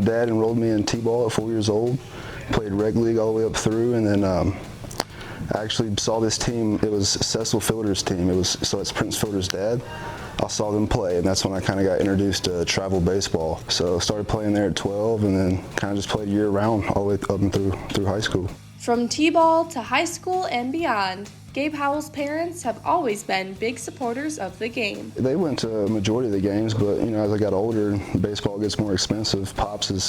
dad enrolled me in T-ball at 4 years old. Played reg league all the way up through, and then I actually saw this team. It was Cecil Fielder's team. So it's Prince Fielder's dad. I saw them play, and that's when I kind of got introduced to travel baseball. So I started playing there at 12, and then kind of just played year-round all the way up and through high school. From T-ball to high school and beyond, Gabe Howell's parents have always been big supporters of the game. They went to a majority of the games, but as I got older, baseball gets more expensive.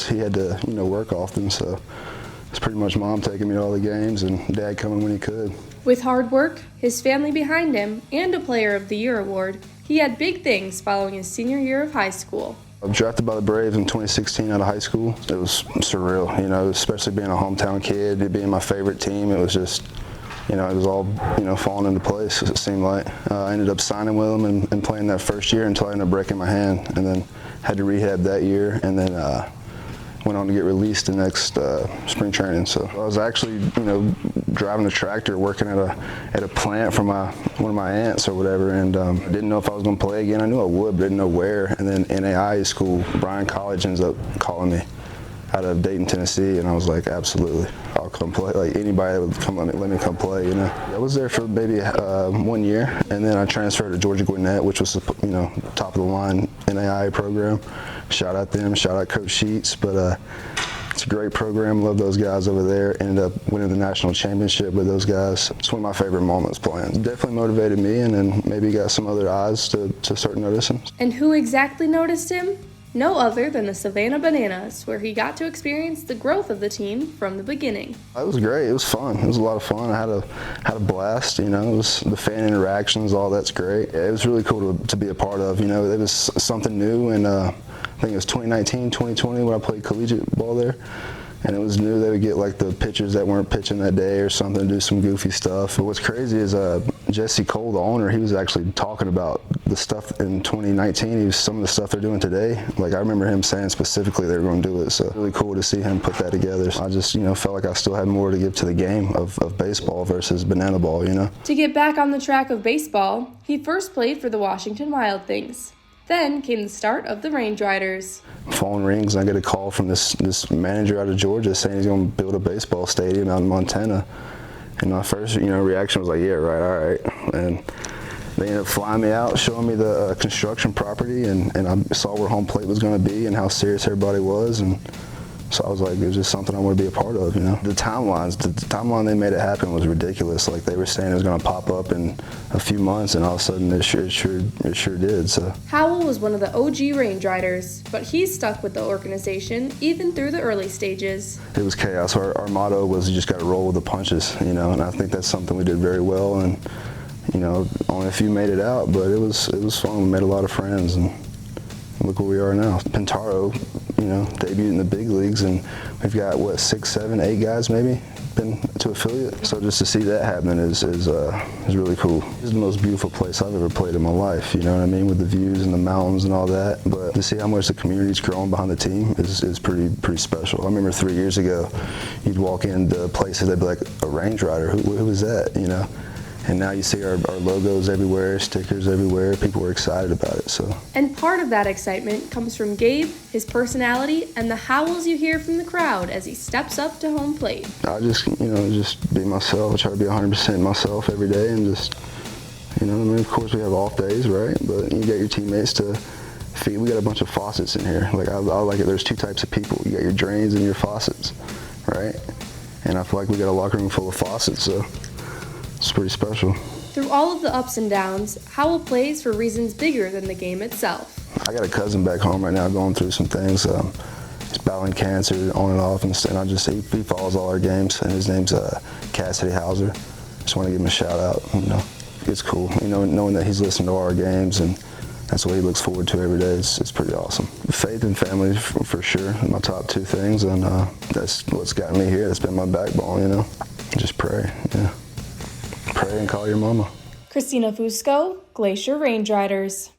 He had to work often, so it's pretty much Mom taking me to all the games and Dad coming when he could. With hard work, his family behind him, and a Player of the Year award, he had big things following his senior year of high school. I was drafted by the Braves in 2016 out of high school. It was surreal, especially being a hometown kid, it being my favorite team. It was just, it was all, falling into place, it seemed like. I ended up signing with them and playing that first year until I ended up breaking my hand, and then had to rehab that year, and then went on to get released the next spring training. So I was actually, driving a tractor, working at a plant for one of my aunts or whatever, and didn't know if I was going to play again. I knew I would, but didn't know where. And then NAIA school, Bryan College, ends up calling me out of Dayton, Tennessee, and I was like, absolutely, I'll come play. Like anybody that would come let me come play. I was there for maybe 1 year, and then I transferred to Georgia Gwinnett, which was top of the line NAIA program. Shout out them, shout out Coach Sheets, but it's a great program. Love those guys over there. Ended up winning the national championship with those guys. It's one of my favorite moments playing. Definitely motivated me, and then maybe got some other eyes to start noticing. And who exactly noticed him? No other than the Savannah Bananas, where he got to experience the growth of the team from the beginning. It was great. It was fun. It was a lot of fun. I had a blast. It was the fan interactions. All that's great. It was really cool to be a part of. It was something new, and I think it was 2019, 2020 when I played collegiate ball there. And it was new. They would get like the pitchers that weren't pitching that day or something, do some goofy stuff. But what's crazy is Jesse Cole, the owner, he was actually talking about the stuff in 2019. Some of the stuff they're doing today. Like I remember him saying specifically they were going to do it. So really cool to see him put that together. I just felt like I still had more to give to the game of baseball versus banana ball. To get back on the track of baseball, he first played for the Washington Wild Things. Then came the start of the Range Riders. Phone rings, and I get a call from this manager out of Georgia saying he's going to build a baseball stadium out in Montana. And my first, reaction was like, yeah, right, all right. And they ended up flying me out, showing me the construction property, and I saw where home plate was going to be and how serious everybody was. And so I was like, it was just something I want to be a part of, The timeline they made it happen was ridiculous. Like they were saying it was going to pop up in a few months, and all of a sudden it sure did. So Howell was one of the OG Range Riders, but he's stuck with the organization even through the early stages. It was chaos. Our motto was you just got to roll with the punches, and I think that's something we did very well. And only a few made it out, but it was fun. We made a lot of friends, and look where we are now. Pintaro, debuted in the big leagues, and we've got 6, 7, 8 guys maybe been to affiliate. So just to see that happen is really cool. This is the most beautiful place I've ever played in my life. You know what I mean, with the views and the mountains and all that. But to see how much the community's growing behind the team is pretty special. I remember 3 years ago, you'd walk into places, they'd be like, a Range Rider, who is that? And now you see our logos everywhere, stickers everywhere. People were excited about it. So. And part of that excitement comes from Gabe, his personality, and the howls you hear from the crowd as he steps up to home plate. I just be myself. I try to be 100% myself every day, and just, of course we have off days, right? But you get your teammates to feed. We got a bunch of faucets in here. Like I like it. There's 2 types of people. You got your drains and your faucets, right? And I feel like we got a locker room full of faucets, so. It's pretty special. Through all of the ups and downs, Howell plays for reasons bigger than the game itself. I got a cousin back home right now going through some things. He's battling cancer on and off, and he follows all our games, and his name's Cassidy Hauser. Just want to give him a shout out. It's cool, knowing that he's listening to all our games, and that's what he looks forward to every day. It's pretty awesome. Faith and family for sure, my top 2 things, and that's what's gotten me here. That's been my backbone, Just pray, yeah. Pray and call your mama. Christina Fusco, Glacier Range Riders.